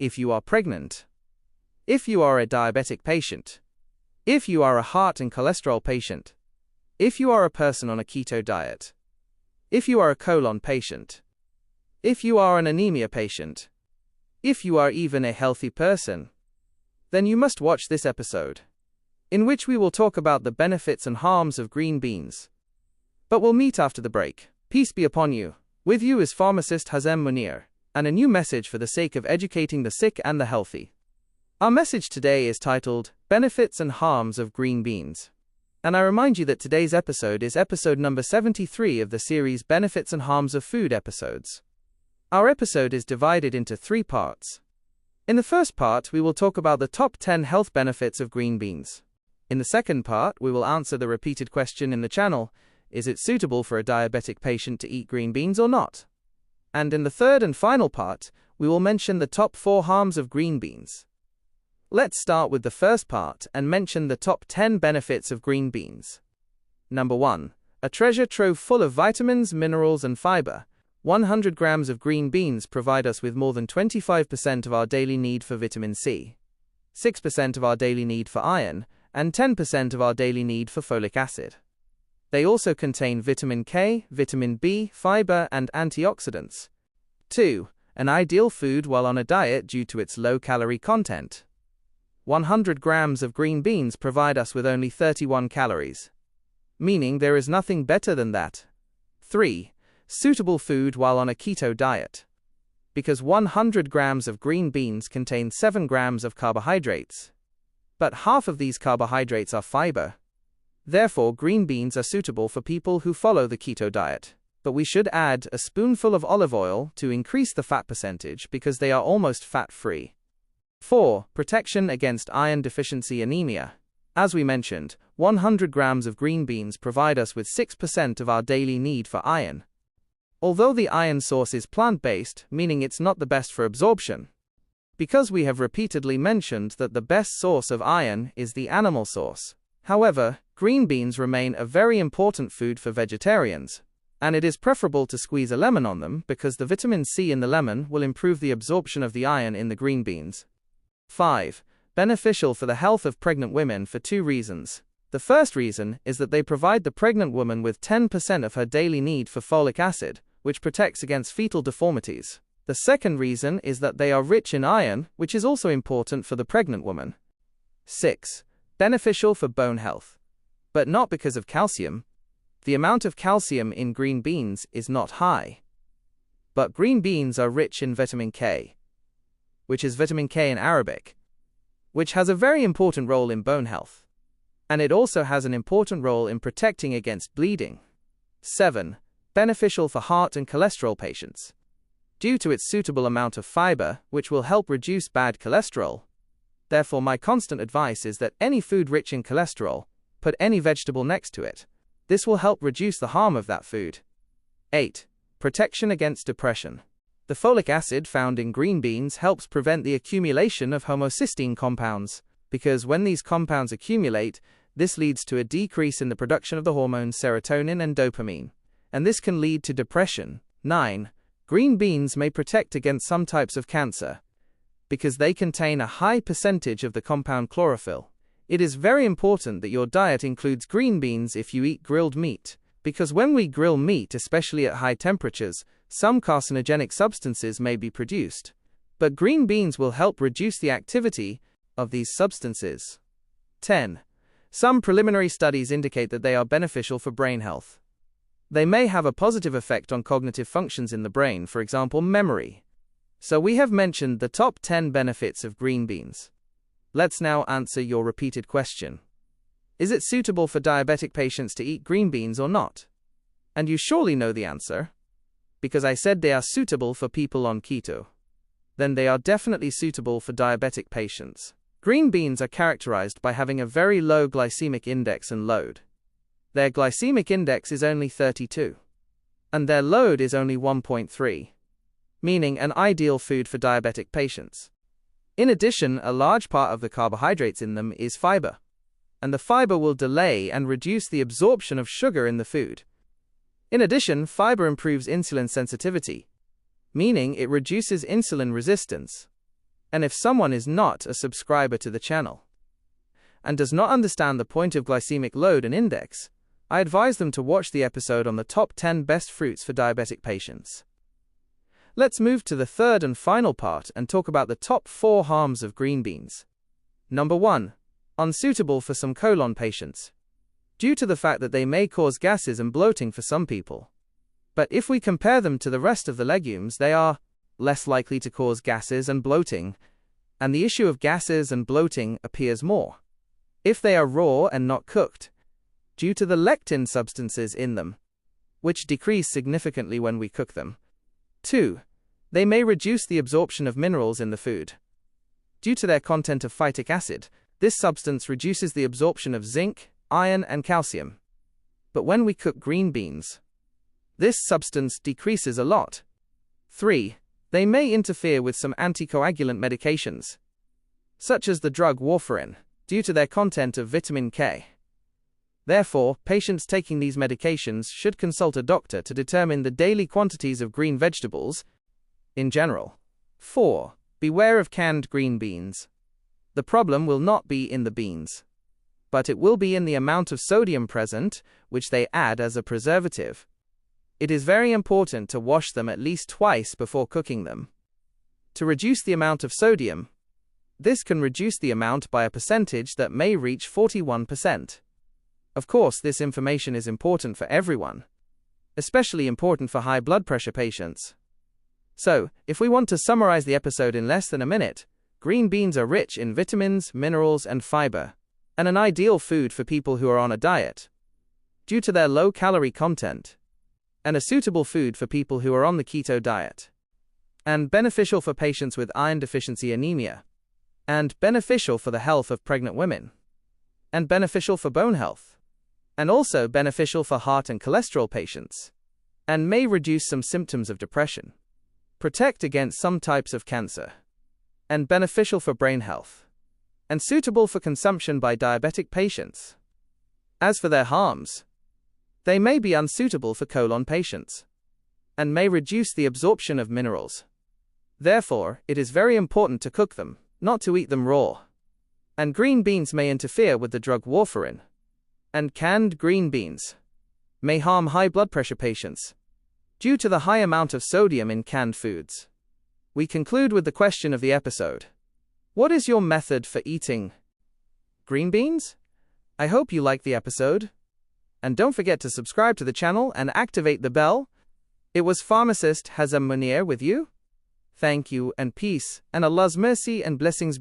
if you are pregnant, if you are a diabetic patient, if you are a heart and cholesterol patient, if you are a person on a keto diet, if you are a colon patient, if you are an anemia patient, if you are even a healthy person, then you must watch this episode, in which we will talk about the benefits and harms of green beans. But we'll meet after the break. Peace be upon you. With you is Pharmacist Hazem Munir, and a new message for the sake of educating the sick and the healthy. Our message today is titled, Benefits and Harms of Green Beans. And I remind you that today's episode is episode number 73 of the series Benefits and Harms of Food episodes. Our episode is divided into 3 parts. In the first part, we will talk about the top 10 health benefits of green beans. In the second part, we will answer the repeated question in the channel, is it suitable for a diabetic patient to eat green beans or not? And in the third and final part, we will mention the top 4 harms of green beans. Let's start with the first part and mention the top 10 benefits of green beans. Number 1. A treasure trove full of vitamins, minerals and fiber. 100 grams of green beans provide us with more than 25% of our daily need for vitamin C, 6% of our daily need for iron, and 10% of our daily need for folic acid. They also contain vitamin K, vitamin B, fiber, and antioxidants. 2. An ideal food while on a diet due to its low calorie content. 100 grams of green beans provide us with only 31 calories, meaning there is nothing better than that. 3. Suitable food while on a keto diet. Because 100 grams of green beans contain 7 grams of carbohydrates, but half of these carbohydrates are fiber. Therefore, green beans are suitable for people who follow the keto diet. But we should add a spoonful of olive oil to increase the fat percentage because they are almost fat-free. 4. Protection against iron deficiency anemia. As we mentioned, 100 grams of green beans provide us with 6% of our daily need for iron. Although the iron source is plant-based, meaning it's not the best for absorption. Because we have repeatedly mentioned that the best source of iron is the animal source. However, green beans remain a very important food for vegetarians, and it is preferable to squeeze a lemon on them because the vitamin C in the lemon will improve the absorption of the iron in the green beans. 5. Beneficial for the health of pregnant women for 2 reasons. The first reason is that they provide the pregnant woman with 10% of her daily need for folic acid, which protects against fetal deformities. The second reason is that they are rich in iron, which is also important for the pregnant woman. 6. Beneficial for bone health. But not because of calcium. The amount of calcium in green beans is not high. But green beans are rich in vitamin K, which is vitamin K in Arabic, which has a very important role in bone health. And it also has an important role in protecting against bleeding. 7. Beneficial for heart and cholesterol patients. Due to its suitable amount of fiber, which will help reduce bad cholesterol. Therefore, my constant advice is that any food rich in cholesterol, put any vegetable next to it. This will help reduce the harm of that food. 8. Protection against depression. The folic acid found in green beans helps prevent the accumulation of homocysteine compounds, because when these compounds accumulate, this leads to a decrease in the production of the hormones serotonin and dopamine, and this can lead to depression. 9. Green beans may protect against some types of cancer, because they contain a high percentage of the compound chlorophyll. It is very important that your diet includes green beans if you eat grilled meat, because when we grill meat, especially at high temperatures, some carcinogenic substances may be produced, but green beans will help reduce the activity of these substances. 10. Some preliminary studies indicate that they are beneficial for brain health. They may have a positive effect on cognitive functions in the brain, for example, memory. So we have mentioned the top 10 benefits of green beans. Let's now answer your repeated question. Is it suitable for diabetic patients to eat green beans or not? And you surely know the answer. Because I said they are suitable for people on keto. Then they are definitely suitable for diabetic patients. Green beans are characterized by having a very low glycemic index and load. Their glycemic index is only 32. And their load is only 1.3. Meaning an ideal food for diabetic patients. In addition, a large part of the carbohydrates in them is fiber. And the fiber will delay and reduce the absorption of sugar in the food. In addition, fiber improves insulin sensitivity, meaning it reduces insulin resistance. And if someone is not a subscriber to the channel and does not understand the point of glycemic load and index, I advise them to watch the episode on the top 10 best fruits for diabetic patients. Let's move to the third and final part and talk about the top 4 harms of green beans. Number 1. Unsuitable for some colon patients, due to the fact that they may cause gases and bloating for some people. But if we compare them to the rest of the legumes, they are less likely to cause gases and bloating, and the issue of gases and bloating appears more if they are raw and not cooked, due to the lectin substances in them, which decrease significantly when we cook them. 2. They may reduce the absorption of minerals in the food. Due to their content of phytic acid, this substance reduces the absorption of zinc, iron, and calcium. But when we cook green beans, this substance decreases a lot. 3. They may interfere with some anticoagulant medications, such as the drug Warfarin, due to their content of vitamin K. Therefore, patients taking these medications should consult a doctor to determine the daily quantities of green vegetables in general. 4. Beware of canned green beans. The problem will not be in the beans, but it will be in the amount of sodium present, which they add as a preservative. It is very important to wash them at least twice before cooking them. To reduce the amount of sodium, this can reduce the amount by a percentage that may reach 41%. Of course, this information is important for everyone, especially important for high blood pressure patients. So, if we want to summarize the episode in less than a minute, green beans are rich in vitamins, minerals, and fiber, and an ideal food for people who are on a diet, due to their low calorie content, and a suitable food for people who are on the keto diet, and beneficial for patients with iron deficiency anemia, and beneficial for the health of pregnant women, and beneficial for bone health, and also beneficial for heart and cholesterol patients, and may reduce some symptoms of depression, protect against some types of cancer, and beneficial for brain health, and suitable for consumption by diabetic patients. As for their harms, they may be unsuitable for colon patients, and may reduce the absorption of minerals. Therefore, it is very important to cook them, not to eat them raw. And green beans may interfere with the drug Warfarin. And canned green beans may harm high blood pressure patients, due to the high amount of sodium in canned foods. We conclude with the question of the episode. What is your method for eating green beans? I hope you liked the episode. And don't forget to subscribe to the channel and activate the bell. It was Pharmacist Hazem Munir with you. Thank you and peace, and Allah's mercy and blessings